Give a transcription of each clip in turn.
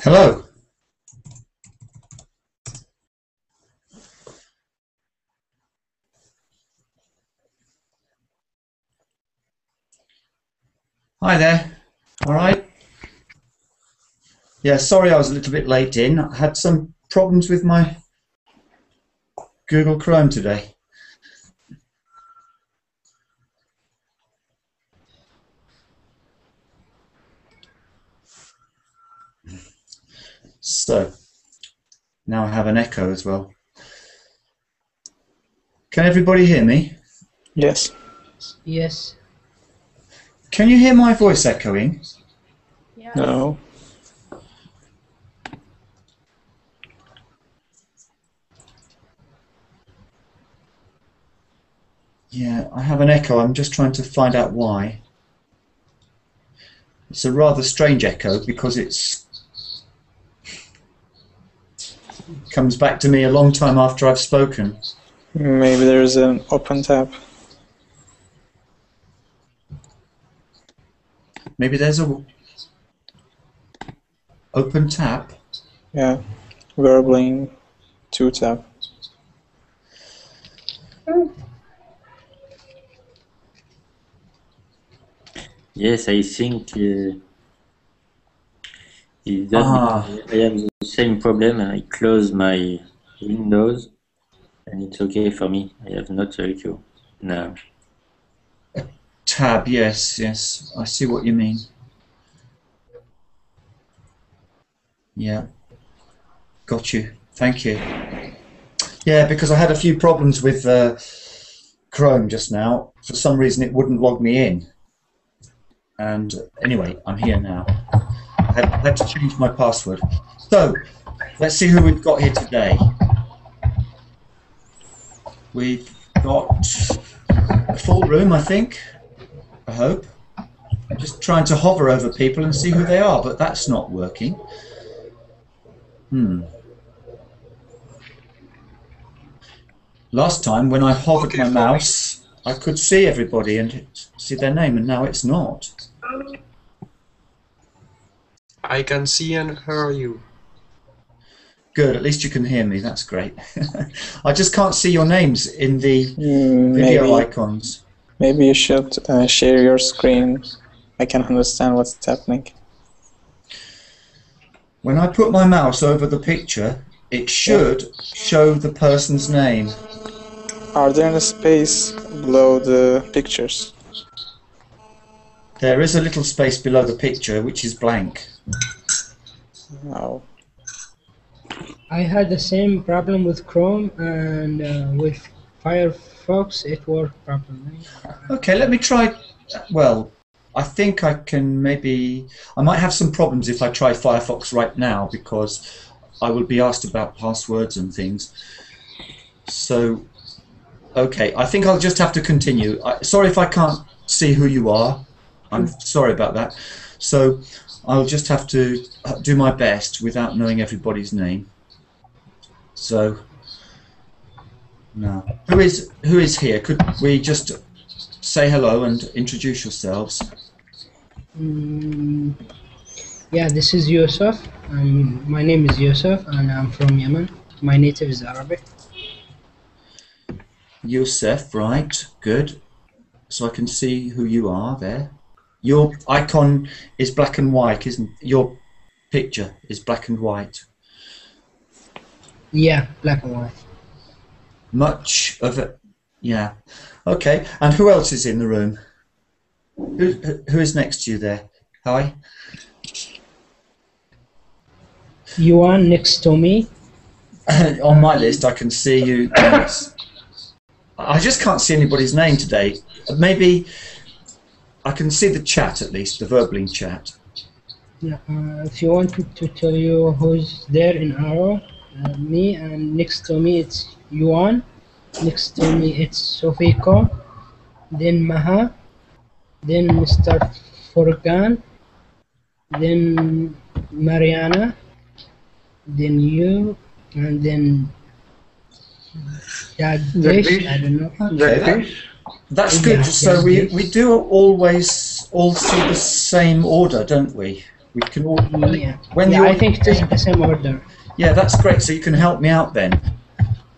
Hello. Hi there. All right. Yeah, sorry I was a little bit late in. I had some problems with my Google Chrome today. So, now I have an echo as well. Can everybody hear me? Yes. Yes. Can you hear my voice echoing? Yeah. No. Yeah, I have an echo. I'm just trying to find out why. It's a rather strange echo because it comes back to me a long time after I've spoken. Maybe there's an open tab. Maybe there's a open tap. Yeah. Verbling 2 tab. Yes, I think it's just because I have the same problem. I close my Windows and it's okay for me. I have not the echo now. Tab, yes, yes. I see what you mean. Yeah. Got you. Thank you. Yeah, because I had a few problems with Chrome just now. For some reason, it wouldn't log me in. And anyway, I'm here now. I had to change my password. So, let's see who we've got here today. We've got a full room, I think. I hope. I'm just trying to hover over people and see who they are, but that's not working. Last time, when I hovered my mouse, I could see everybody and see their name, and now it's not. I can see and hear you. Good, at least you can hear me, that's great. I just can't see your names in the video icons. Maybe you should share your screen. I can understand what's happening. When I put my mouse over the picture, it should show the person's name. Are there any space below the pictures? There is a little space below the picture which is blank. No. I had the same problem with Chrome, and with Firefox it worked properly. Okay, let me try. Well, I think I can maybe. I might have some problems if I try Firefox right now because I will be asked about passwords and things. So, okay, I think I'll just have to continue. Sorry if I can't see who you are. I'm sorry about that. So, I'll just have to do my best without knowing everybody's name. So, no. Who is here? Could we just say hello and introduce yourselves? Yeah, this is Yusuf. My name is Yusuf, and I'm from Yemen. My native is Arabic. Yusuf, right? Good. So I can see who you are there. Your icon is black and white, isn't it? Your picture is black and white. Yeah, black and white. Much of it, yeah. Okay, and who else is in the room? Who is next to you there? Hi. Yuan next to me. On my list, I can see you. I just can't see anybody's name today. Maybe I can see the chat at least, the verbling chat. Yeah, if you want me to tell you who's there in arrow, me, and next to me it's Yuan, next to me it's Sofiko, then Maha, then Mr. Furkan, then Mariana, then you, and then Jagdish. I don't know. Okay, that's good. Yeah, So yes. we do always all see the same order, don't we? We can all Yeah, when yeah, you're I think it is the same order. yeah, that's great. So you can help me out then.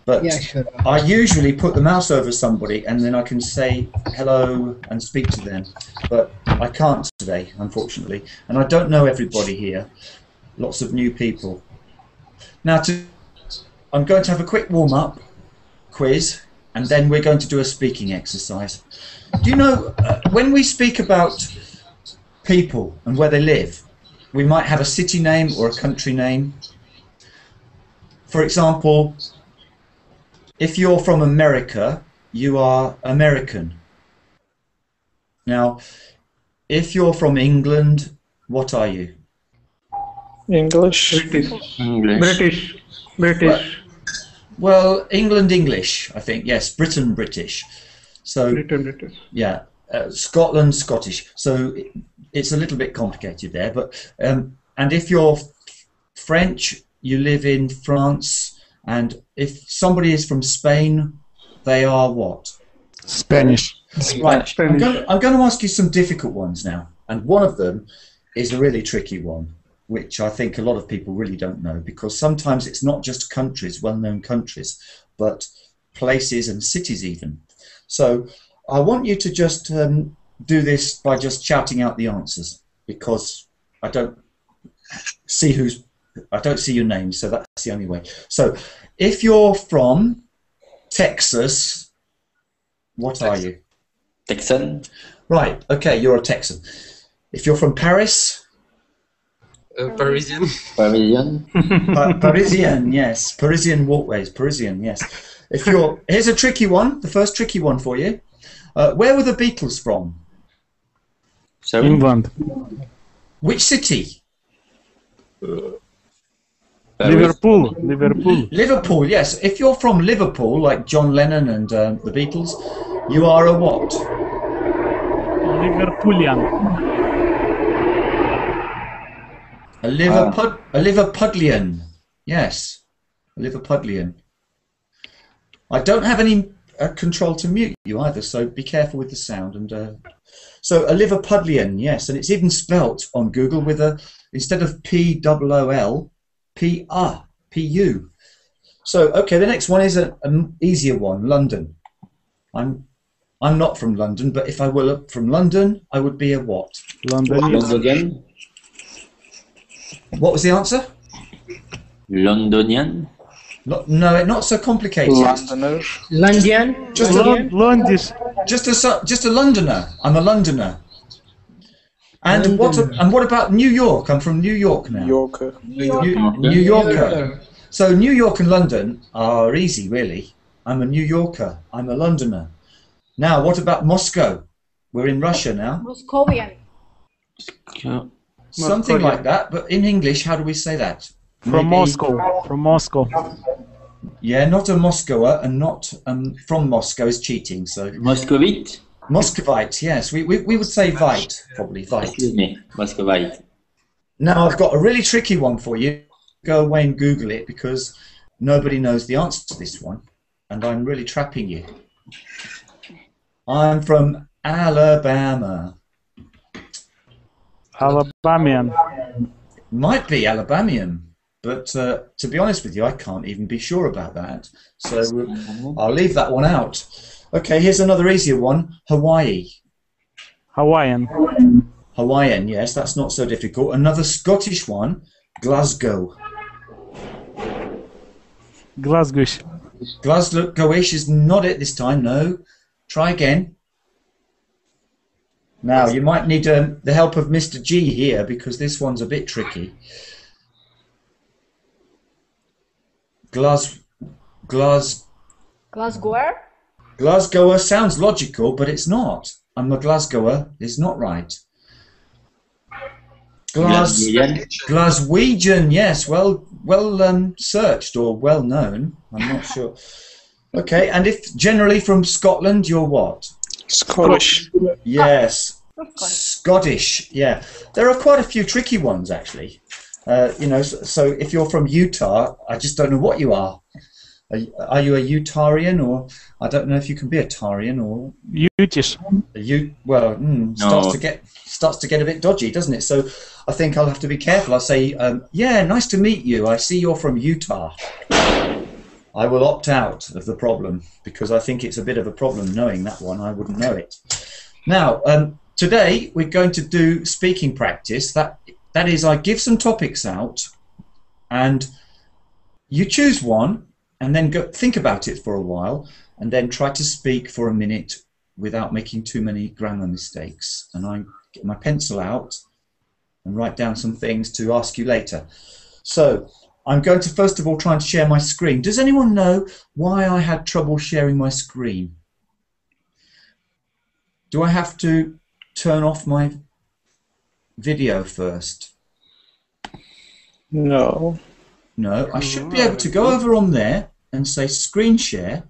But Yeah, sure. I usually put the mouse over somebody and then I can say hello and speak to them. But I can't today, unfortunately. And I don't know everybody here. Lots of new people. Now, I'm going to have a quick warm-up quiz, and then we're going to do a speaking exercise. Do you know, when we speak about people and where they live, we might have a city name or a country name. For example, if you're from America, you are American. Now, if you're from England, what are you? English. English. British. Well, England English, I think. Yes, Britain British. So British. yeah, Scotland Scottish. So it's a little bit complicated there, but and if you're French, you live in France. And if somebody is from Spain, they are what? Spanish. Right. Spanish. I'm going to ask you some difficult ones now. And one of them is a really tricky one, which I think a lot of people really don't know, because sometimes it's not just countries, well-known countries, but places and cities even. So I want you to just do this by just shouting out the answers, because I don't see your name, so that's the only way. So, if you're from Texas, what are you? Texan. Right, okay, you're a Texan. If you're from Paris? Parisian. Parisian. Parisian, yes. Parisian walkways, Parisian, yes. Here's a tricky one, the first tricky one for you. Where were the Beatles from? Sorry? England. Which city? Paris. Liverpool. Liverpool, yes. If you're from Liverpool, like John Lennon and the Beatles, you are a what? Liverpoolian. A Liverpudlian. Yes, a Liverpudlian. I don't have any control to mute you either, so be careful with the sound. And so a Liverpudlian, yes, and it's even spelt on Google with instead of P-O-O-L, P-U. So okay, the next one is an easier one. London. I'm not from London, but if I were from London, I would be a what? Londonian. What was the answer? Londonian. No, not so complicated. Londoner. Londian. Just a Londoner. I'm a Londoner. And what about New York? I'm from New York now. Yorker. New Yorker. So New York and London are easy, really. I'm a New Yorker. I'm a Londoner. Now, what about Moscow? We're in Russia now. Moscovian. Something like that, but in English, how do we say that? From Moscow. Yeah, not a Moscower, and not from Moscow is cheating. So Moscovite. Muscovite, yes. We would say Vite, probably Vite. Excuse me, Muscovite. Now I've got a really tricky one for you. Go away and Google it, because nobody knows the answer to this one, and I'm really trapping you. I'm from Alabama. Alabamian. Might be Alabamian, but to be honest with you, I can't even be sure about that. So I'll leave that one out. Okay, here's another easier one. Hawaii. Hawaiian. Hawaiian, yes, that's not so difficult. Another Scottish one. Glasgow. Glasgowish. Glasgowish is not it this time, no. Try again. Now, you might need the help of Mr. G here, because this one's a bit tricky. Glasgower. Glasgower sounds logical, but it's not. I'm a Glasgower is not right. Glaswegian, yes, well searched or well known. I'm not sure. Okay, and if generally from Scotland, you're what? Scottish. Yes, Of course. Scottish, yeah. There are quite a few tricky ones, actually. You know, so if you're from Utah, I just don't know what you are. Are you a Utarian, or I don't know if you can be a Tarian or Utes. well, starts No. to get a bit dodgy, doesn't it? So I think I'll have to be careful. I'll say, yeah, nice to meet you. I see you're from Utah. I will opt out of the problem because I think it's a bit of a problem knowing that one. I wouldn't know it. Now, today we're going to do speaking practice. That is, I give some topics out, and you choose one, and then go think about it for a while, and then try to speak for a minute without making too many grammar mistakes. And I get my pencil out and write down some things to ask you later. So I'm going to first of all try and share my screen. Does anyone know why I had trouble sharing my screen? Do I have to turn off my video first? No. No, I should be able to go over on there and say screen share,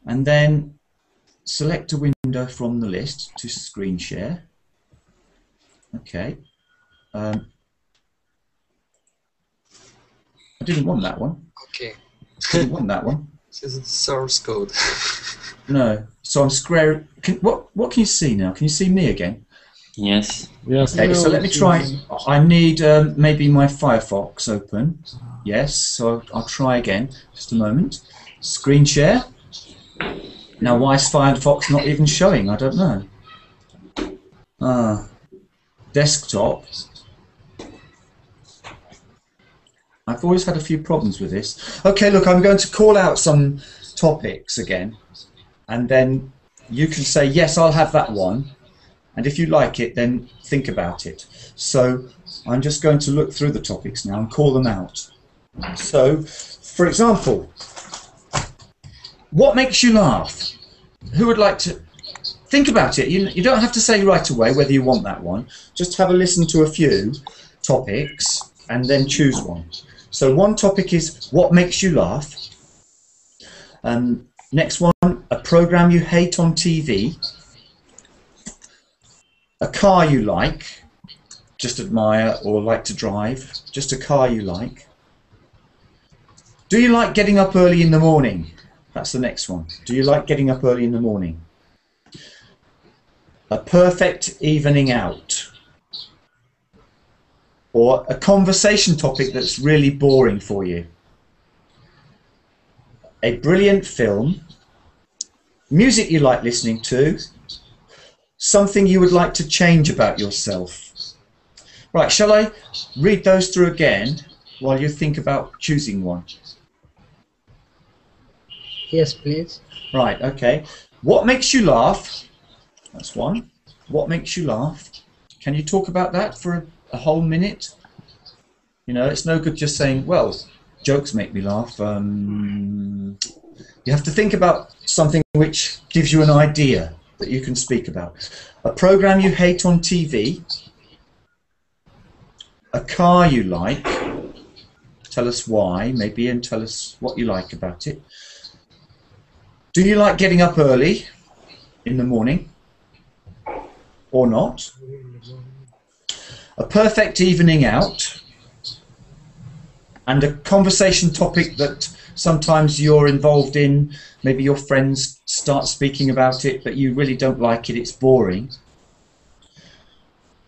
and then select a window from the list to screen share. Okay. I didn't want that one. Okay. Didn't want that one. This is the source code. No. So I'm square. What can you see now? Can you see me again? Yes. Yes. Okay, so let me try. I need maybe my Firefox open. Yes, so I'll try again. Just a moment. Screen share. Now, why is Firefox not even showing? I don't know. Desktop. I've always had a few problems with this. Okay, look, I'm going to call out some topics again, and then you can say, yes, I'll have that one. And if you like it, then think about it. So I'm just going to look through the topics now and call them out. So, for example, what makes you laugh? Who would like to think about it? You don't have to say right away whether you want that one. Just have a listen to a few topics and then choose one. So one topic is what makes you laugh. Next one, a program you hate on TV. A car you like, just admire or like to drive, just a car you like. Do you like getting up early in the morning? That's the next one. Do you like getting up early in the morning? A perfect evening out. Or a conversation topic that's really boring for you. A brilliant film. Music you like listening to. Something you would like to change about yourself. Right, shall I read those through again while you think about choosing one? Yes, please. Right, okay. What makes you laugh? That's one. What makes you laugh? Can you talk about that for a whole minute? You know, it's no good just saying, well, jokes make me laugh. You have to think about something which gives you an idea that you can speak about. A program you hate on TV. A car you like. Tell us why, maybe, and tell us what you like about it. Do you like getting up early in the morning? Or not? A perfect evening out. And a conversation topic that sometimes you're involved in. Maybe your friends start speaking about it, but you really don't like it, it's boring.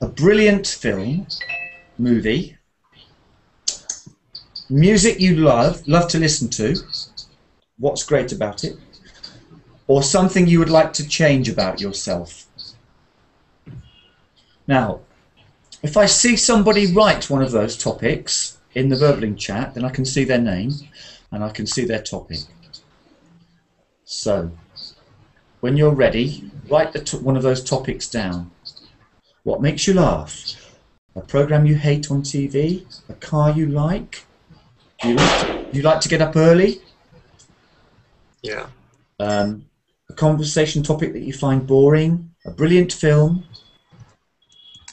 A brilliant film, movie. Music you love to listen to. What's great about it? Or something you would like to change about yourself. Now, if I see somebody write one of those topics in the Verbling chat, then I can see their name and I can see their topic. So, when you're ready, write one of those topics down. What makes you laugh? A program you hate on TV? A car you like? Do you like to get up early? Yeah. A conversation topic that you find boring? A brilliant film?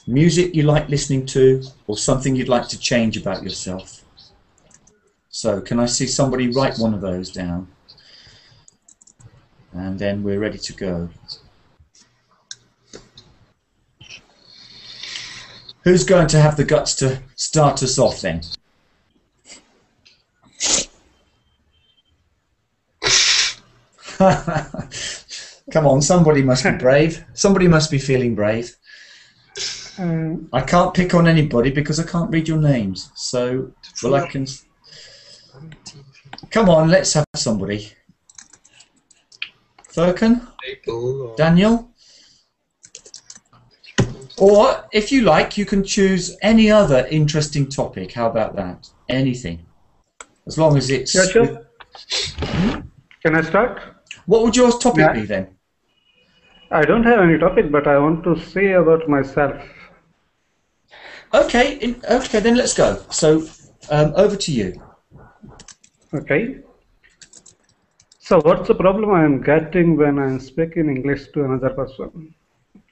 Music you like listening to? Or something you'd like to change about yourself? So, can I see somebody write one of those down? And then we're ready to go. Who's going to have the guts to start us off then? Come on, somebody must be brave. Somebody must be feeling brave. I can't pick on anybody because I can't read your names. So, well, I can. Come on, let's have somebody. Furkan? Daniel? Or, if you like, you can choose any other interesting topic. How about that? Anything. As long as it's... Yeah, sure. Can I start? What would your topic be then? I don't have any topic, but I want to say about myself. Okay, okay, then let's go. So, over to you. Okay. So, what's the problem I am getting when I am speaking English to another person?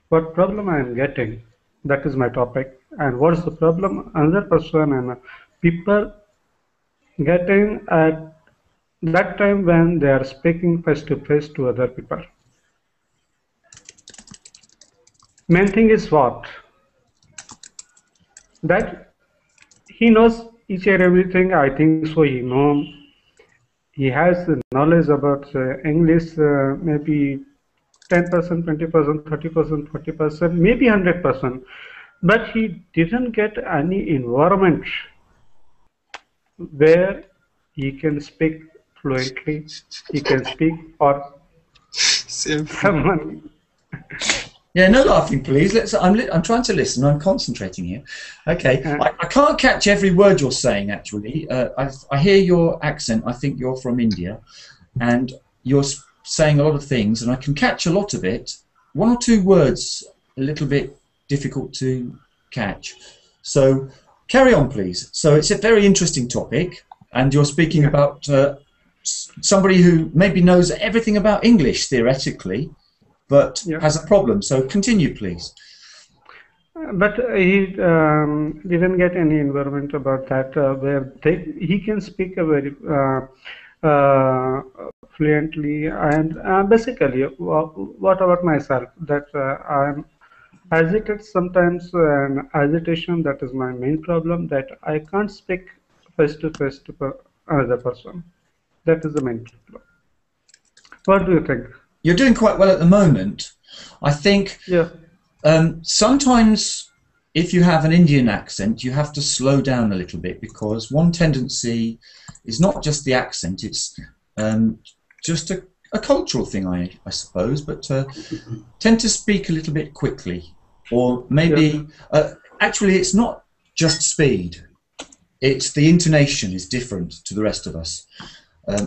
What problem I am getting? That is my topic. And what's the problem another person and people getting at that time when they are speaking face to face to other people? Main thing is what? That he knows each and everything. I think so. He has the knowledge about English, maybe 10%, 20%, 30%, 40%, maybe 100%. But he didn't get any environment where he can speak fluently. He can speak or someone. Yeah, no laughing, please. I'm trying to listen. I'm concentrating here. Okay, I can't catch every word you're saying. Actually, I hear your accent. I think you're from India, and you're saying a lot of things, and I can catch a lot of it. One or two words, a little bit difficult to catch. So carry on, please. So it's a very interesting topic, and you're speaking about somebody who maybe knows everything about English theoretically, but has a problem. So continue, please. But he didn't get any environment about that where he can speak a very fluently. And basically, what about myself? That I'm hesitant sometimes, and hesitation, that is my main problem, that I can't speak face to face to another person. That is the main problem. What do you think? You're doing quite well at the moment. I think sometimes if you have an Indian accent, you have to slow down a little bit, because one tendency is not just the accent, it's just a cultural thing, I suppose, but tend to speak a little bit quickly. Or maybe, actually it's not just speed, it's the intonation is different to the rest of us.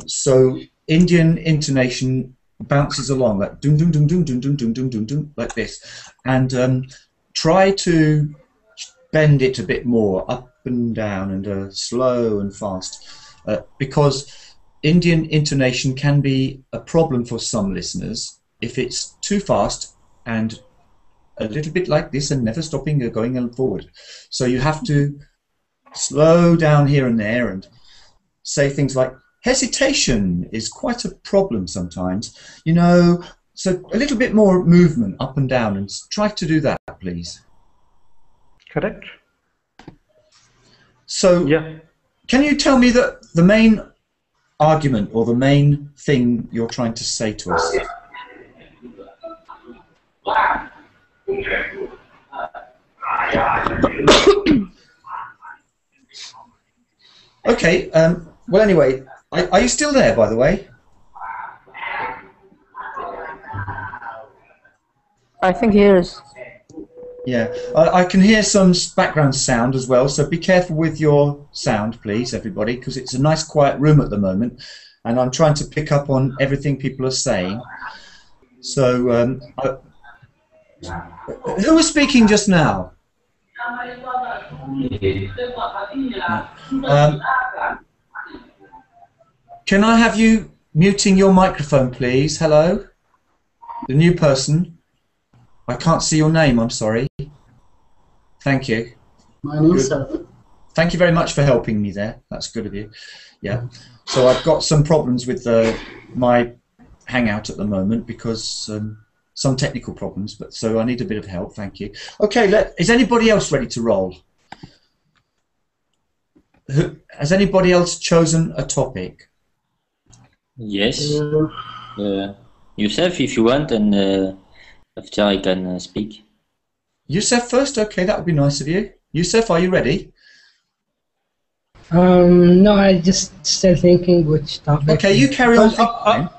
So Indian intonation bounces along like dum dum dum dum dum dum dum dum dum dum like this, and try to bend it a bit more up and down and slow and fast, because Indian intonation can be a problem for some listeners if it's too fast and a little bit like this and never stopping or going forward. So you have to slow down here and there and say things like, hesitation is quite a problem sometimes, you know, so a little bit more movement up and down, and try to do that, please. Correct. So, can you tell me the main argument or the main thing you're trying to say to us? Okay, well anyway, are you still there, by the way? I think he is. Yeah, I can hear some background sound as well, so be careful with your sound, please, everybody, because it's a nice quiet room at the moment, and I'm trying to pick up on everything people are saying. So, who was speaking just now? Can I have you muting your microphone, please? Hello? The new person. I can't see your name, I'm sorry. Thank you. My name is Seth. Thank you very much for helping me there. That's good of you. Yeah. So I've got some problems with my Hangout at the moment because some technical problems, but so I need a bit of help. Thank you. Okay, is anybody else ready to roll? Has anybody else chosen a topic? Yes. Yourself, if you want, and after I can speak. Yusef first? Okay, that would be nice of you. Yusef, are you ready? No, I just still thinking which topic. Okay, you carry on thinking then.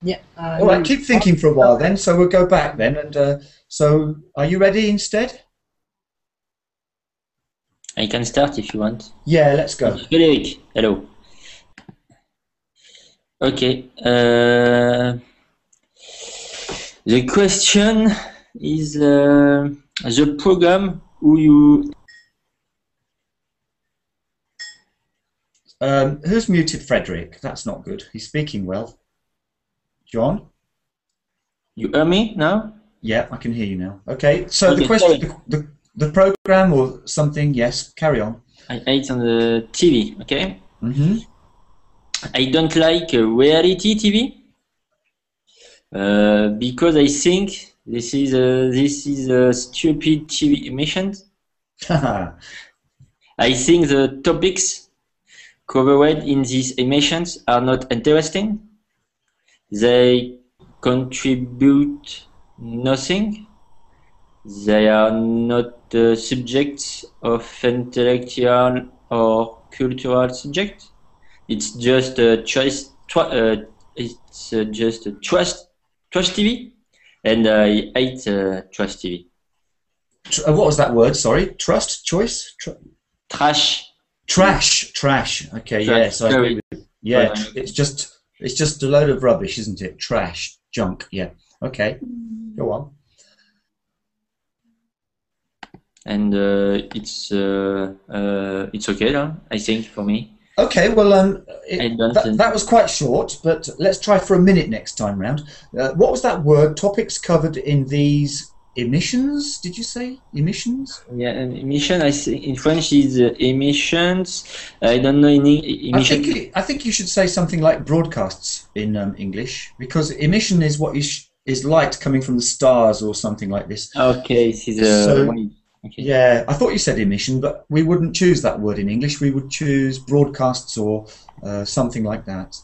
Yeah. All right, keep thinking for a while then, so we'll go back then. And so, are you ready instead? I can start if you want. Yeah, let's go. Frederic, hello. Okay. The question is the program who you... Who's muted Frederick? That's not good. He's speaking well. John? You hear me now? Yeah, I can hear you now. Okay, so Okay, the question, the program or something, yes, carry on. It's on the TV, okay? Mm-hmm. I don't like reality TV because I think this is a stupid TV emission. I think the topics covered in these emissions are not interesting. They contribute nothing. They are not subjects of intellectual or cultural subject. It's just a choice. It's just a trash TV, and I hate trash TV. What was that word? Sorry, trust, choice, Trash. Trash. Okay, Trash. yes, I agree with you. Yeah, it's just a load of rubbish, isn't it? Trash, junk. Yeah. Okay, go on. And it's okay now, I think, for me. Okay, well, that was quite short, but let's try for a minute next time round. What was that word? Topics covered in these emissions? Did you say emissions? Yeah, emission. I think in French is emissions. I don't know in emission. I think you should say something like broadcasts in English, because emission is what is light coming from the stars or something like this. Okay, this is okay. Yeah, I thought you said emission, but we wouldn't choose that word in English. We would choose broadcasts or something like that.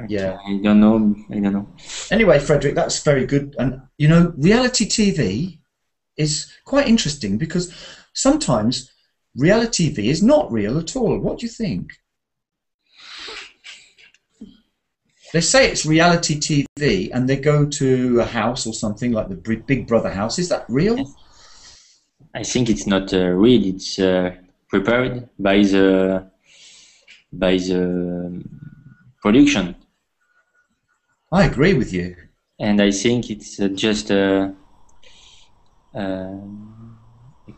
Okay, yeah. I don't know. Anyway, Frederick, that's very good. And, you know, reality TV is quite interesting because sometimes reality TV is not real at all. What do you think? They say it's reality TV and they go to a house or something like the Big Brother house. Is that real? I think it's not real. It's prepared by the production. I agree with you. And I think it's just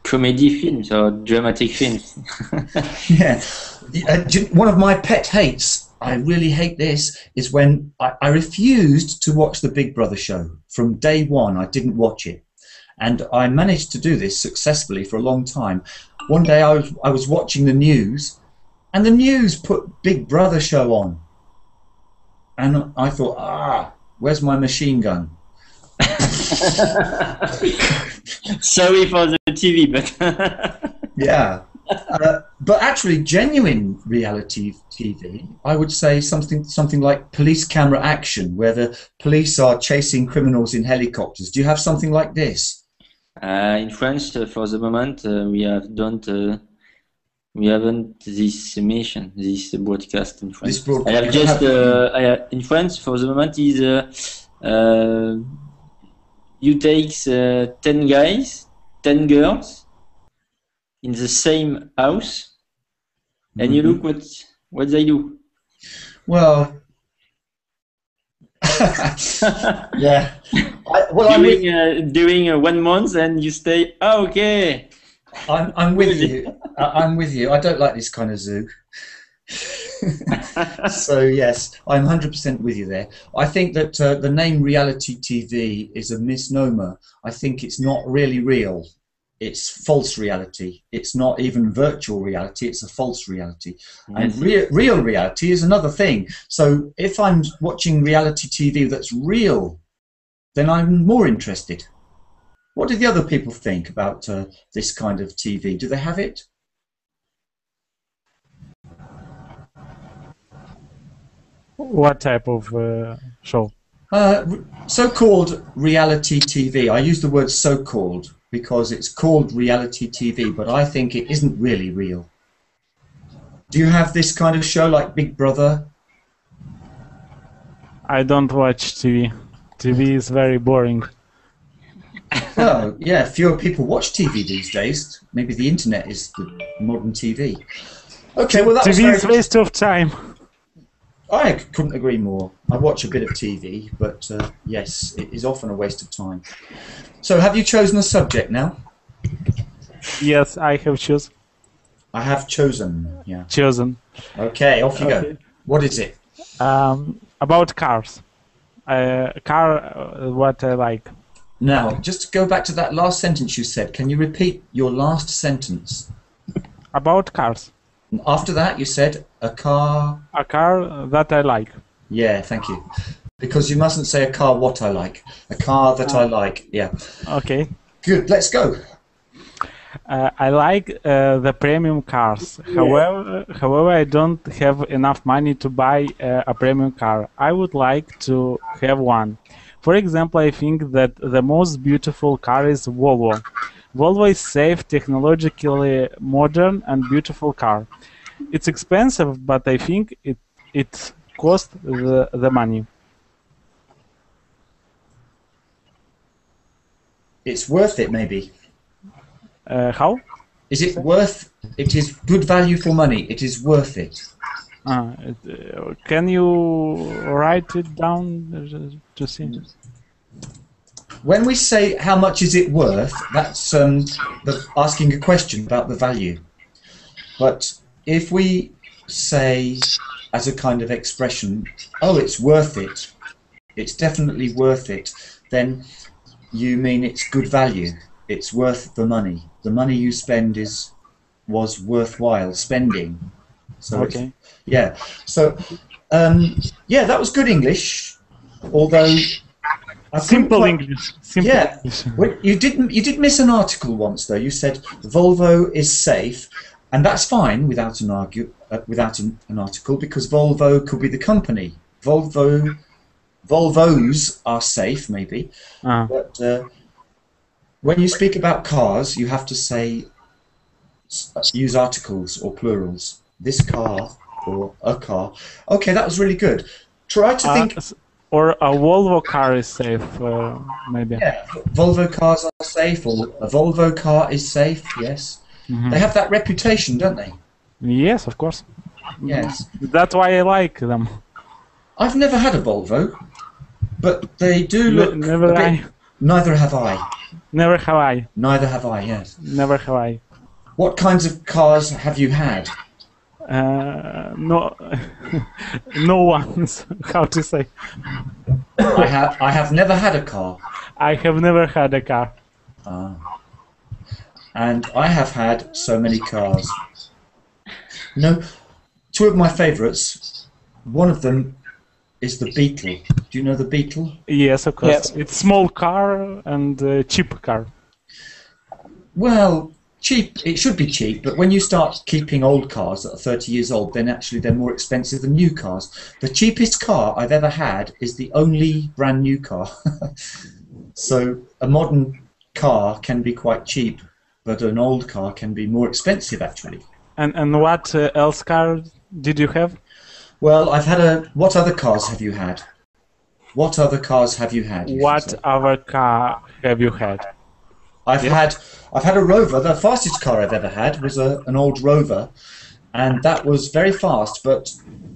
comedy films or dramatic films. Yeah. One of my pet hates, I really hate this, is when I refused to watch the Big Brother show. From day one, I didn't watch it. And I managed to do this successfully for a long time. One day I was watching the news, and the news put Big Brother show on. And I thought, where's my machine gun? Sorry for the TV, but... Yeah. But actually, genuine reality TV, I would say something like police camera action, where the police are chasing criminals in helicopters. Do you have something like this? In France, for the moment, we haven't this mission, this broadcast in France. I have just in France for the moment is you take 10 guys, 10 girls in the same house, and you look what they do. Well, yeah. During 1 month, and you stay. Oh, okay. I'm with you. I'm with you. I don't like this kind of zoo. So yes, I'm 100% with you there. I think that the name reality TV is a misnomer. I think it's not really real. It's false reality. It's not even virtual reality. It's a false reality. And real reality is another thing. So if I'm watching reality TV that's real, then I'm more interested. What do the other people think about this kind of TV? Do they have it? What type of show? So-called reality TV. I use the word so-called because it's called reality TV, but I think it isn't really real. Do you have this kind of show like Big Brother? I don't watch TV. TV is very boring. Well, yeah, fewer people watch TV these days. Maybe the internet is the modern TV. Okay, well that was TV is a waste of time. I couldn't agree more. I watch a bit of TV, but yes, it is often a waste of time. So, have you chosen a subject now? Yes, I have chosen. I have chosen. Yeah. Chosen. Okay, off you go. What is it? About cars. What I like. Now, just to go back to that last sentence you said, can you repeat your last sentence? About cars. After that, you said a car. A car that I like. Yeah, thank you. Because you mustn't say a car what I like. A car that I like. Yeah. Okay. Good. Let's go. I like the premium cars. However, I don't have enough money to buy a premium car. I would like to have one. For example, I think that the most beautiful car is Volvo. Volvo is safe, technologically modern, and beautiful car. It's expensive, but I think it costs the money. It's worth it, maybe. How? Is it worth? It is good value for money. It is worth it. Can you write it down to see? When we say how much is it worth, that's asking a question about the value. But if we say as a kind of expression, oh, it's worth it, it's definitely worth it, then you mean it's good value. It's worth the money. The money you spend was worthwhile spending. So okay. Yeah. So yeah, that was good English. Although simple English. Simple yeah. English. Well, you did miss an article once though. You said Volvo is safe, and that's fine without an article because Volvo could be the company. Volvos are safe maybe, but when you speak about cars, you have to say use articles or plurals. This car or a car. Okay, that was really good. Try to think. Or a Volvo car is safe, maybe. Yeah, Volvo cars are safe, or a Volvo car is safe. Yes, they have that reputation, don't they? Yes, of course. Yes. That's why I like them. I've never had a Volvo, but they do look. Never a bit, I. Neither have I. Never have I. Neither have I. Yes. Never have I. What kinds of cars have you had? No, no ones. How to say? I have never had a car. I have never had a car. And I have had so many cars. No, two of my favourites. One of them is the Beetle. Do you know the Beetle? Yes, of course. Yes. It's small car and cheap car. Well, cheap. It should be cheap, but when you start keeping old cars that are 30 years old, then actually they're more expensive than new cars. The cheapest car I've ever had is the only brand new car. So a modern car can be quite cheap, but an old car can be more expensive actually. And what else car did you have? Well, I've had a. What other cars have you had? What other cars have you had? What other car have you had? I've had a Rover. The fastest car I've ever had was an old Rover, and that was very fast, but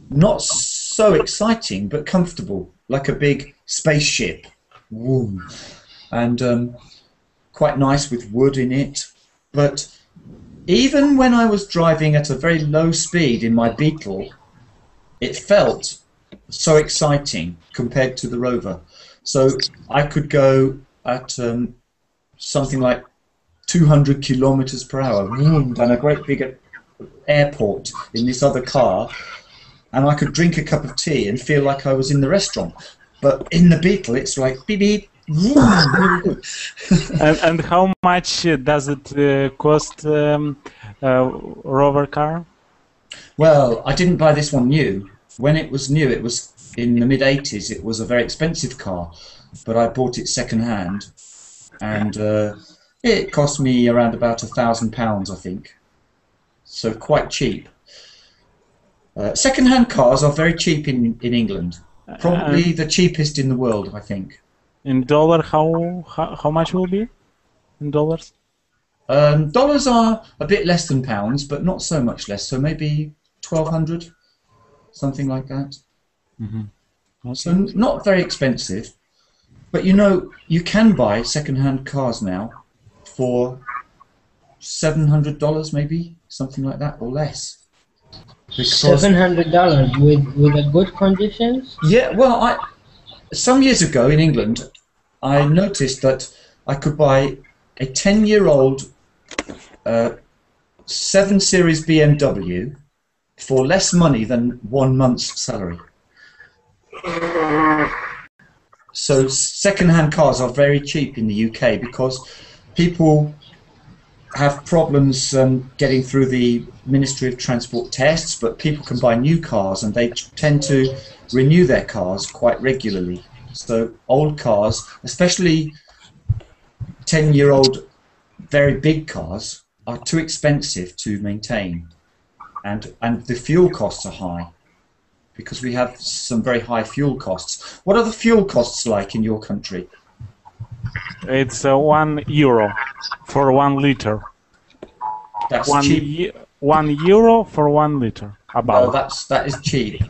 not so exciting, but comfortable, like a big spaceship. Woo. And quite nice with wood in it. But even when I was driving at a very low speed in my Beetle, it felt so exciting compared to the Rover. So I could go at something like 200 kilometers per hour down a great big airport in this other car, and I could drink a cup of tea and feel like I was in the restaurant. But in the Beetle, it's like beep beep Very good. And how much does it cost rover car? Well, I didn't buy this one new. When it was new, it was in the mid-80s. It was a very expensive car, but I bought it second-hand, and it cost me around about £1,000, I think. So quite cheap. Second-hand cars are very cheap in England. Probably the cheapest in the world, I think. In dollar, how much will be? In dollars? Dollars are a bit less than pounds, but not so much less. So maybe 1,200, something like that. Mm-hmm. Okay. So not very expensive. But you know, you can buy second-hand cars now for $700, maybe something like that, or less. Because, $700 with a good conditions. yeah, well, some years ago in England, I noticed that I could buy a 10-year-old 7 Series BMW for less money than 1 month's salary. So second-hand cars are very cheap in the UK because people have problems getting through the Ministry of Transport tests, but people can buy new cars and they tend to renew their cars quite regularly. So old cars, especially 10-year-old very big cars, are too expensive to maintain, and the fuel costs are high because we have some very high fuel costs. What are the fuel costs like in your country? It's €1 for 1 liter. That's cheap. €1 for 1 liter. About. Well, that is cheap.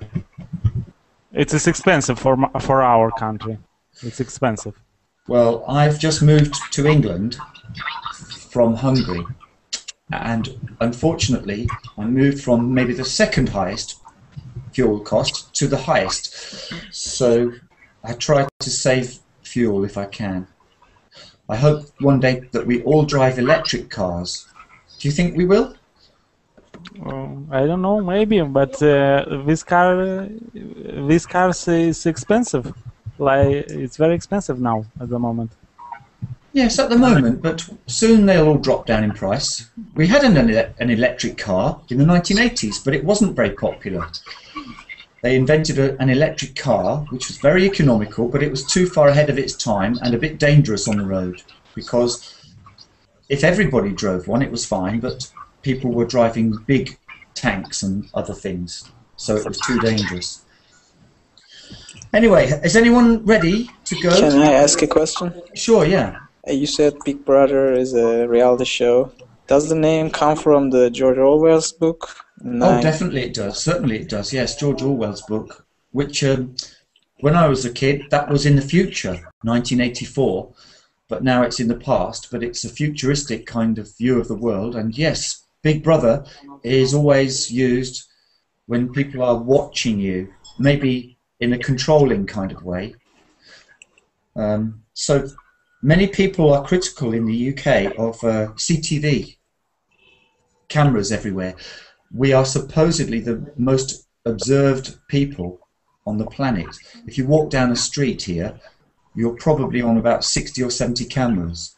It is expensive for our country. It's expensive. Well, I've just moved to England from Hungary, and unfortunately, I moved from maybe the second highest fuel cost to the highest. So I try to save fuel if I can. I hope one day that we all drive electric cars. Do you think we will? I don't know, maybe, but this car is expensive. Like, it's very expensive now at the moment. Yes, at the moment, but soon they'll all drop down in price. We had an electric car in the 1980s, but it wasn't very popular. They invented an electric car, which was very economical, but it was too far ahead of its time and a bit dangerous on the road, because if everybody drove one, it was fine, but people were driving big tanks and other things, so it was too dangerous. Anyway, is anyone ready to go? Can I ask a question? Sure, yeah. You said Big Brother is a reality show. Does the name come from the George Orwell's book? Oh, definitely it does. Certainly it does. Yes, George Orwell's book, which when I was a kid, that was in the future, 1984, but now it's in the past, but it's a futuristic kind of view of the world. And yes, Big Brother is always used when people are watching you, maybe in a controlling kind of way. So many people are critical in the UK of CTV, cameras everywhere. We are supposedly the most observed people on the planet. If you walk down a street here, you're probably on about 60 or 70 cameras.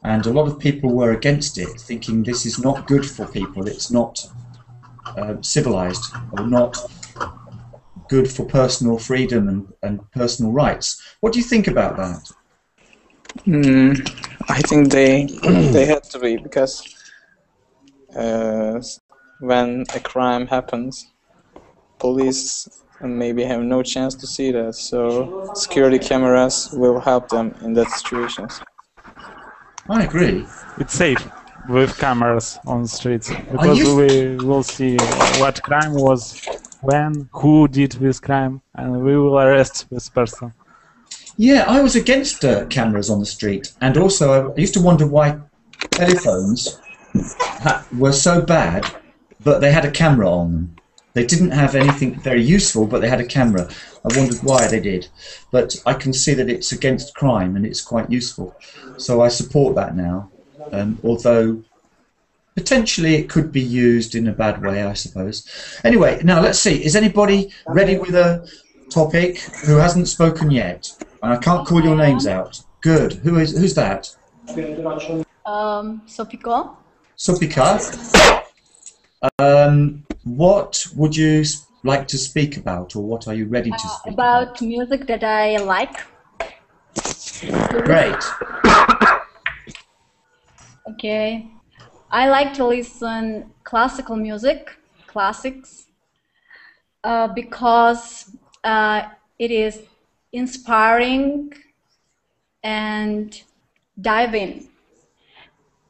And a lot of people were against it, thinking this is not good for people, it's not civilized, or not good for personal freedom and personal rights. What do you think about that? I think they had to be, because when a crime happens, police maybe have no chance to see that, so security cameras will help them in that situations. I agree. It's safe with cameras on the streets, because we will see what crime was, when, who did this crime, and we will arrest this person. Yeah, I was against cameras on the street, and also I used to wonder why telephones were so bad, but they had a camera on them. They didn't have anything very useful, but they had a camera. I wondered why they did. But I can see that it's against crime and it's quite useful. So I support that now, although potentially it could be used in a bad way, I suppose. Anyway, now let's see. Is anybody ready with a topic who hasn't spoken yet? And I can't call your names out. Good. Who's that? Sopiko. Supika. What would you like to speak about, or what are you ready to speak about? Music that I like. Great. Okay. I like to listen classical music, classics, because it is inspiring and diving.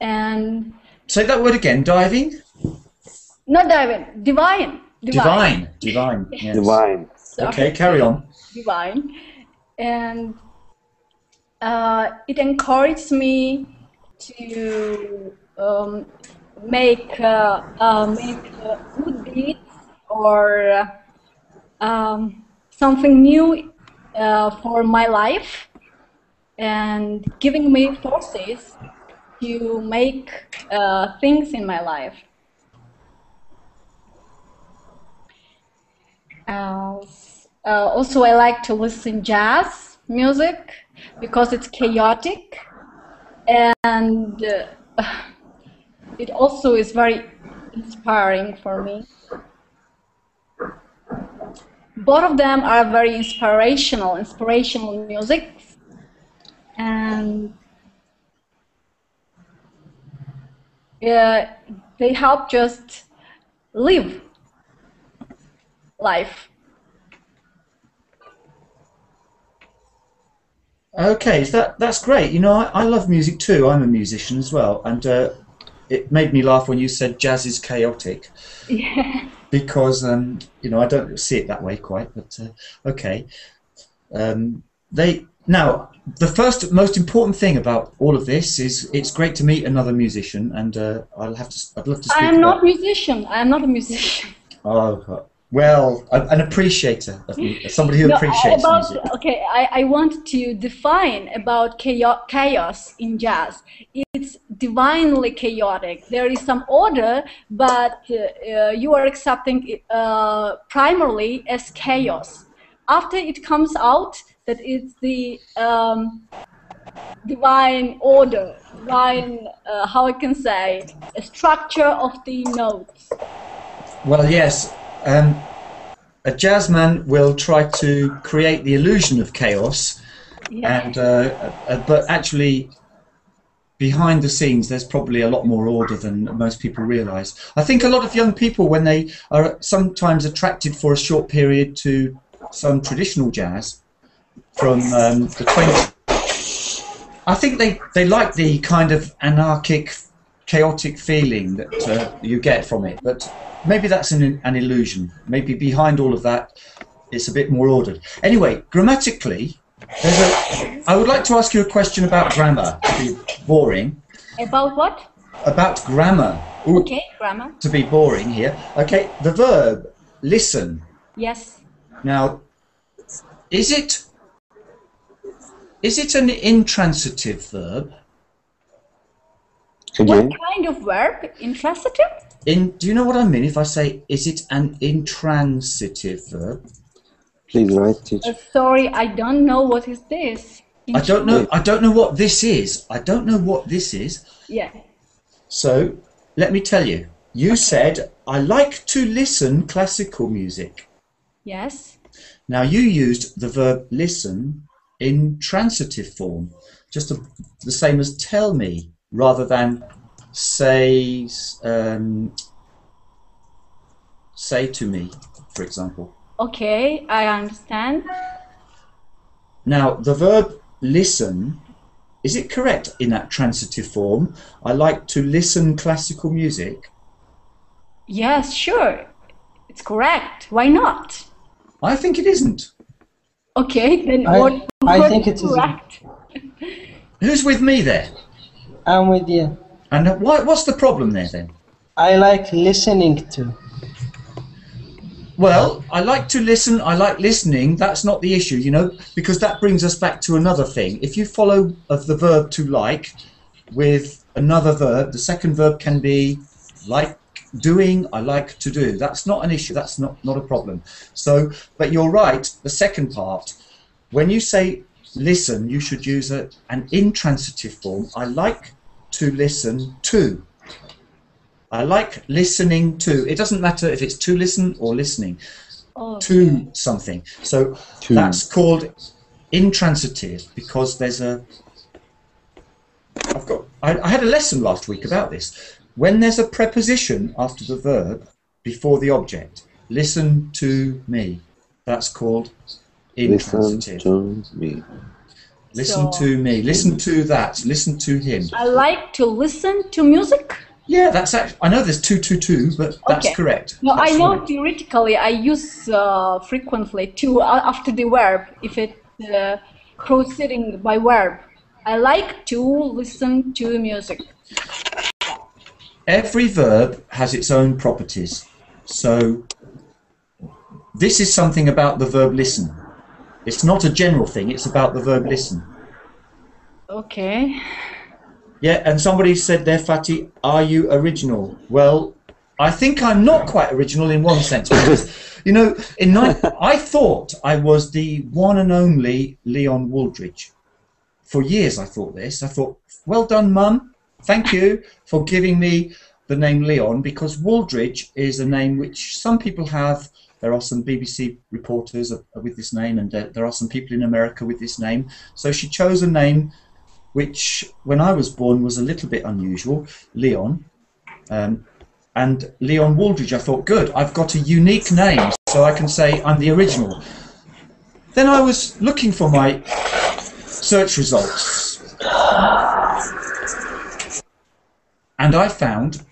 And say that word again. Diving? Not diving. Divine. Divine. Divine. Yes. Divine. Sorry. Okay, carry on. Divine. And it encourages me to make good deeds or something new for my life, and giving me forces to make things in my life. Also, I like to listen jazz music because it's chaotic, and it also is very inspiring for me. Both of them are very inspirational music, and they help just live life. Okay, that's great. You know, I love music too. I'm a musician as well, and it made me laugh when you said jazz is chaotic. Yeah. Because you know, I don't see it that way quite, but okay. Now the first most important thing about all of this is it's great to meet another musician, and I'd love to speak. I'm not a musician. I'm not a musician. Oh. Well, an appreciator of music, somebody who appreciates music. Okay, I want to define about chaos in jazz. It's divinely chaotic. There is some order, but you are accepting it primarily as chaos. After it comes out that it's the divine order, divine, how I can say, a structure of the notes. Well, yes. A jazzman will try to create the illusion of chaos, yeah. And but actually, behind the scenes, there's probably a lot more order than most people realise. I think a lot of young people, when they are sometimes attracted for a short period to some traditional jazz from the 20s, I think they like the kind of anarchic, chaotic feeling that you get from it, but maybe that's an illusion. Maybe behind all of that, it's a bit more ordered. Anyway, grammatically, I would like to ask you a question about grammar, to be boring. About what? About grammar. Ooh, okay, grammar. To be boring here. Okay, the verb, listen. Yes. Now, is it an intransitive verb? Again? What kind of verb? Intransitive? Do you know what I mean if I say, is it an intransitive verb? Please write it. Sorry, I don't know what is this. I don't know what this is. I don't know what this is. Yeah. So, let me tell you. You said, I like to listen classical music. Yes. Now, you used the verb listen in transitive form, just the same as tell me, rather than say to me, for example. Okay, I understand. Now, the verb listen, is it correct in that transitive form? I like to listen classical music. Yes, sure. It's correct. Why not? I think it isn't. Okay, then I think it is correct. Who's with me there? I'm with you. And what's the problem there then? I like listening to. Well, I like to listen, I like listening, that's not the issue, you know, because that brings us back to another thing. If you follow the verb to like with another verb, the second verb can be like doing, I like to do. That's not an issue. That's not a problem. So, but you're right. The second part, when you say listen, you should use an intransitive form. I like to listen to. I like listening to. It doesn't matter if it's to listen or listening to something. So that's called intransitive because there's a. I had a lesson last week about this. When there's a preposition after the verb before the object, listen to me. That's called intransitive. Listen to me. Listen to me. Listen to that. Listen to him. I like to listen to music. Yeah, that's actually. I know there's two, but that's correct. No, that's I know right. theoretically I use frequently to after the verb if it proceeding by verb. I like to listen to music. Every verb has its own properties. So this is something about the verb listen. It's not a general thing, it's about the verb listen. Okay. Yeah, and somebody said there, Fatih, are you original? Well, I think I'm not quite original in one sense. Because, you know, I thought I was the one and only Leon Wooldridge. For years I thought this. I thought, well done, Mum. Thank you for giving me the name Leon, because Wooldridge is a name which some people have. There are some BBC reporters with this name, and there are some people in America with this name. So she chose a name which, when I was born, was a little bit unusual, Leon. And Leon Wooldridge, I thought, good, I've got a unique name, so I can say I'm the original. Then I was looking for my search results, and I found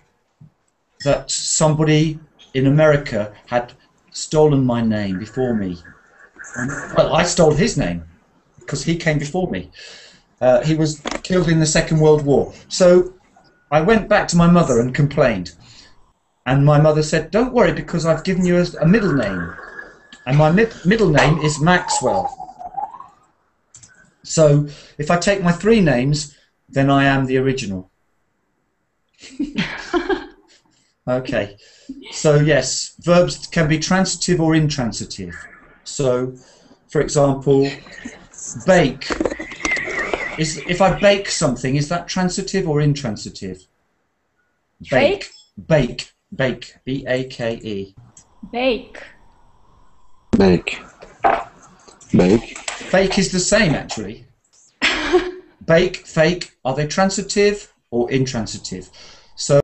that somebody in America had stolen my name before me. Well, I stole his name because he came before me. He was killed in the Second World War. So I went back to my mother and complained. And my mother said, don't worry, because I've given you a middle name. And my middle name is Maxwell. So if I take my three names, then I am the original. Okay. So yes, verbs can be transitive or intransitive. So, for example, bake. If I bake something, is that transitive or intransitive? Bake. Bake. Bake. B-A-K-E. Bake. Bake. Bake. Fake is the same, actually. Bake, fake, are they transitive or intransitive? So,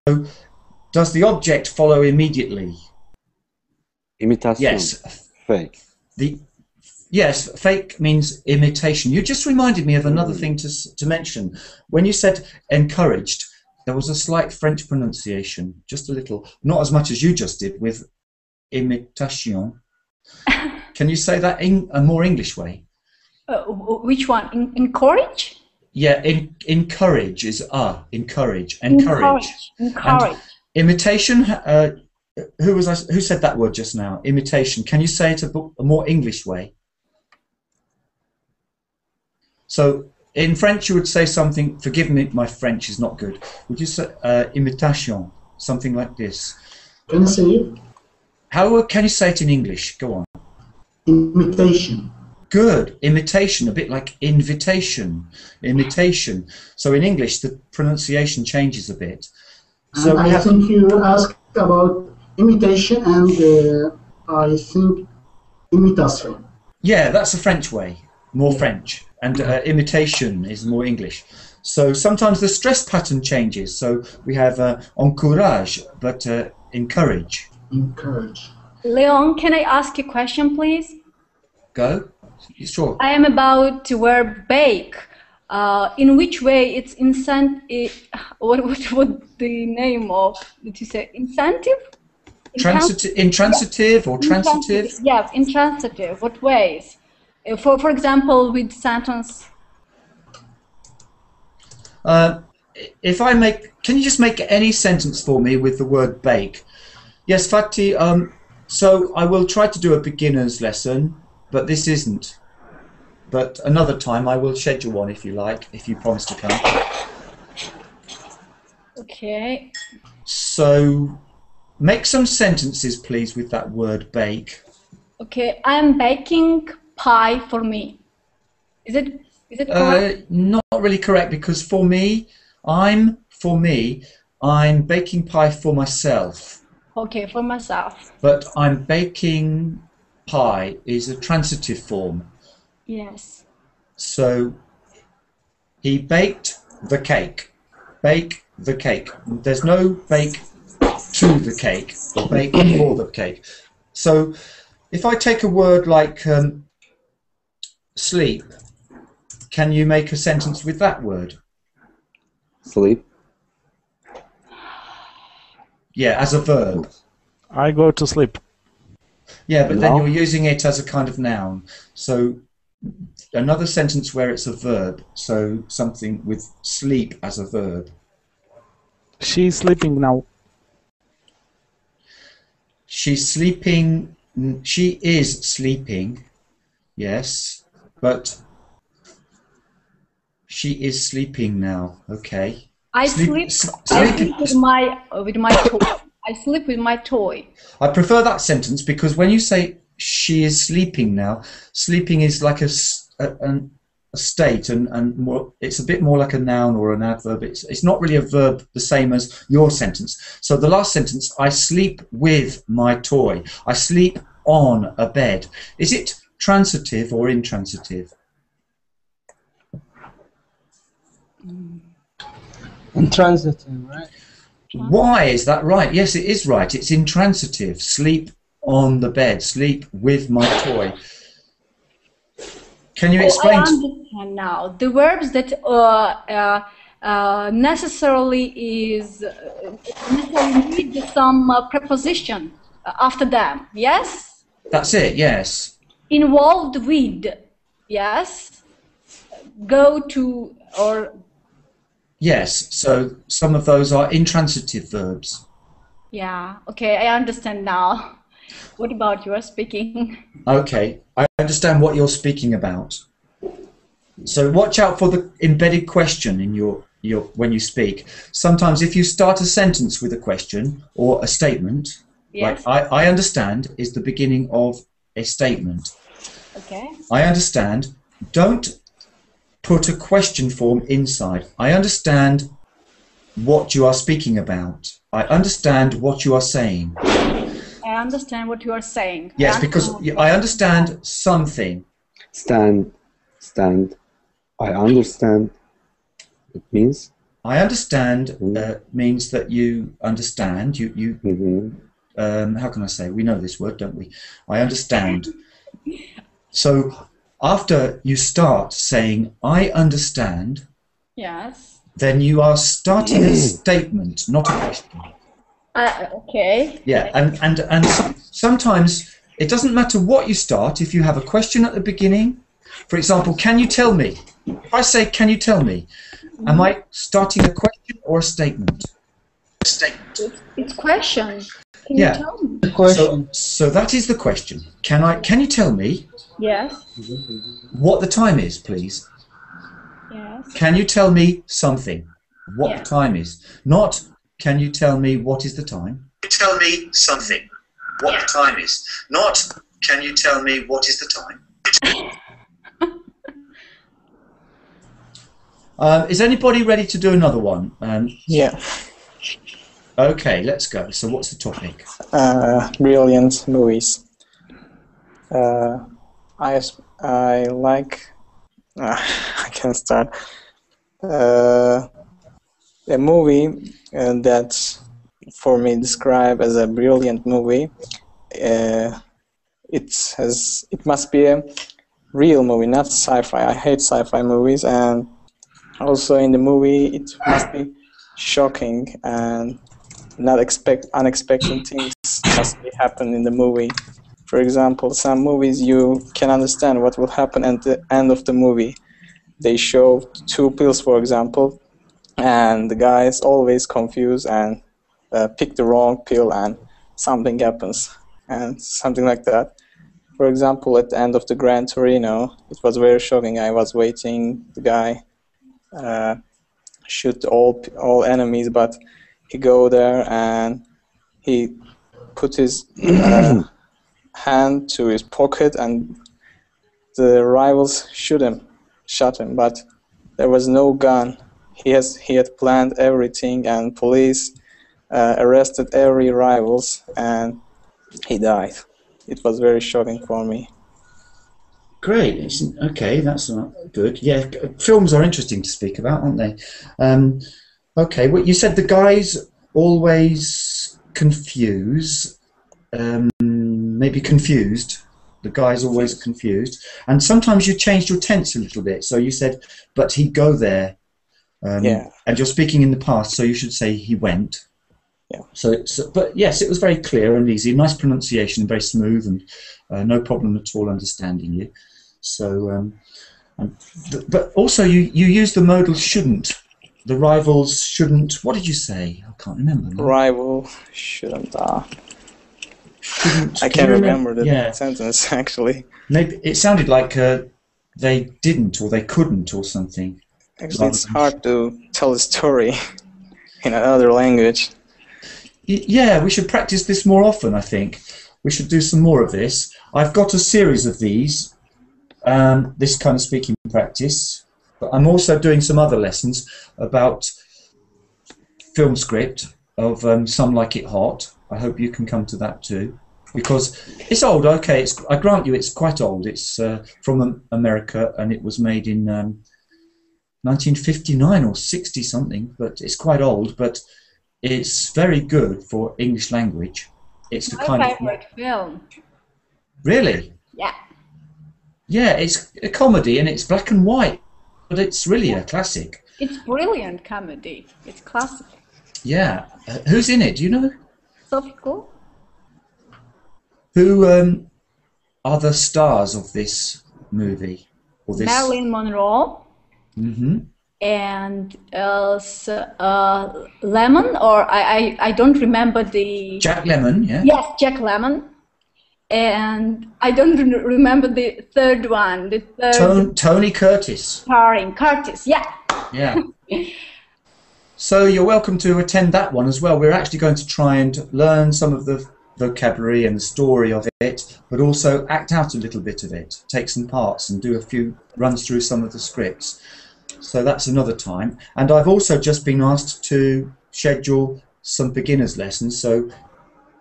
does the object follow immediately? Imitation. Yes. Fake. Yes, fake means imitation. You just reminded me of another thing to mention. When you said encouraged, there was a slight French pronunciation, just a little, not as much as you just did with imitation. Can you say that in a more English way? Which one? Encourage? Yeah, encourage is encourage. Encourage. Encourage. And imitation. Who said that word just now? Imitation. Can you say it a more English way? So in French, you would say something. Forgive me, my French is not good. Would you say imitation? Something like this. Can I say it? How can you say it in English? Go on. Imitation. Good. Imitation, a bit like invitation. Imitation. So in English, the pronunciation changes a bit. So and I think you asked about imitation, and I think imitation. Yeah, that's the French way, more French, and imitation is more English. So sometimes the stress pattern changes. So we have encourage, but encourage. Encourage. Leon, can I ask you a question, please? Go. Sure. I am about to wear bake. In which way it's what the name of, did you say incentive? Intransitive or transitive? Yes, intransitive. What ways? For example, with sentence. If I make, can you just make any sentence for me with the word bake? Yes, Fatih. So I will try to do a beginner's lesson, but this isn't. But another time I will schedule one if you like, if you promise to come. Okay. So Make some sentences, please, with that word bake. Okay, I'm baking pie for me. Is it correct? Not really correct, because for me, I'm baking pie for myself. Okay, for myself. But I'm baking pie is a transitive form. Yes. So he baked the cake. Bake the cake. There's no bake to the cake or bake for the cake. So if I take a word like sleep, can you make a sentence with that word? Sleep. Yeah, as a verb. I go to sleep. Yeah, but No. then you're using it as a kind of noun. So another sentence where it's a verb. So something with sleep as a verb. She's sleeping now. She's sleeping. She is sleeping. Yes, but she is sleeping now. Okay. I sleep with my toy. I sleep with my toy. I prefer that sentence because when you say she is sleeping now, sleeping is like a state and more, it's a bit more like a noun or an adverb. It's not really a verb the same as your sentence. So the last sentence, I sleep with my toy. I sleep on a bed. Is it transitive or intransitive? Intransitive, right? Why is that right? Yes, it is right. It's intransitive. Sleep on the bed. Sleep with my toy. Can you explain? I understand now. The verbs that necessarily need some preposition after them. Yes. That's it. Yes. Involved with. Yes. Go to or. Yes. So some of those are intransitive verbs. Yeah. Okay. I understand now. What about your speaking? Okay, I understand what you're speaking about. So watch out for the embedded question in your when you speak. Sometimes if you start a sentence with a question or a statement, Yes. like I understand is the beginning of a statement. Okay. I understand. Don't put a question form inside. I understand what you are speaking about. I understand what you are saying. I understand what you are saying. Yes, because I understand something. Stand. I understand. It means. I understand means that you understand. How can I say? We know this word, don't we? I understand. So after you start saying I understand, Yes. then you are starting a statement, not a question. Okay. Yeah, and sometimes it doesn't matter what you start. If you have a question at the beginning, for example, can you tell me? If I say, can you tell me? Am I starting a question or a statement? It's question. Can Yeah. you tell me? Question. So that is the question. Can you tell me Yes. what the time is, please? Yes. Can you tell me something? What Yeah. the time is? Not, can you tell me what is the time? Tell me something. What the time is. Not, can you tell me what is the time? Is anybody ready to do another one? Yeah. Okay, let's go. So what's the topic? Brilliant movies. I like. I can start. A movie that, for me, described as a brilliant movie. It must be a real movie, not sci-fi. I hate sci-fi movies, and also in the movie it must be shocking and not unexpected things must be happen in the movie. For example, some movies you can understand what will happen at the end of the movie. They show two pills, for example, and the guy is always confused and pick the wrong pill and something happens and something like that. For example, at the end of the Gran Torino, it was very shocking. I was waiting, the guy shoot all enemies, but he go there and he put his hand to his pocket and the rivals shot him, but there was no gun. He had planned everything, and police arrested every rivals, and he died. It was very shocking for me. Great. Okay, that's good. Yeah, films are interesting to speak about, aren't they? Okay, well, you said the guys always confuse, maybe confused. The guy's always confused. And sometimes you changed your tense a little bit. So you said, but he'd go there. Yeah. And you're speaking in the past, so you should say he went. Yeah. But yes, it was very clear and easy. Nice pronunciation, very smooth, and no problem at all understanding you. So, but also you use the modal shouldn't. The rivals shouldn't. What did you say? I can't remember now. Rival shouldn't. Shouldn't. I can't remember the sentence actually. Maybe it sounded like they didn't or they couldn't or something. Actually, it's hard to tell a story in another language. Yeah, we should practice this more often, I think. We should do some more of this. I've got a series of these, this kind of speaking practice, but I'm also doing some other lessons about film script of Some Like It Hot. I hope you can come to that too, because it's old, okay, I grant you it's quite old. It's from America, and it was made in 1959 or 60 something, but it's quite old, but it's very good for English language. It's the kind of favorite film. Really? Yeah. Yeah, it's a comedy and it's black and white, but it's really a classic. It's brilliant comedy. It's classic. Yeah. Who's in it? Do you know? Sophie Cool. Who are the stars of this movie? Or this? Marilyn Monroe. Mm-hmm. And Lemon, or I don't remember the... Jack Lemmon, yeah? Yes, Jack Lemmon. And I don't remember the third one. The third... Tony Curtis. Starring Curtis, yeah. Yeah. So you're welcome to attend that one as well. We're actually going to try and learn some of the vocabulary and the story of it, but also act out a little bit of it, take some parts and do a few runs through some of the scripts. So that's another time. And I've also just been asked to schedule some beginners lessons. So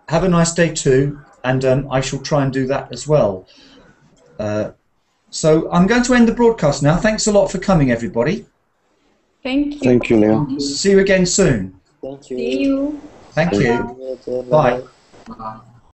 have a nice day too, and I shall try and do that as well. So I'm going to end the broadcast now. Thanks a lot for coming, everybody. Thank you. Thank you, Leo. See you again soon. Thank you. See you. Thank you. Bye. Bye.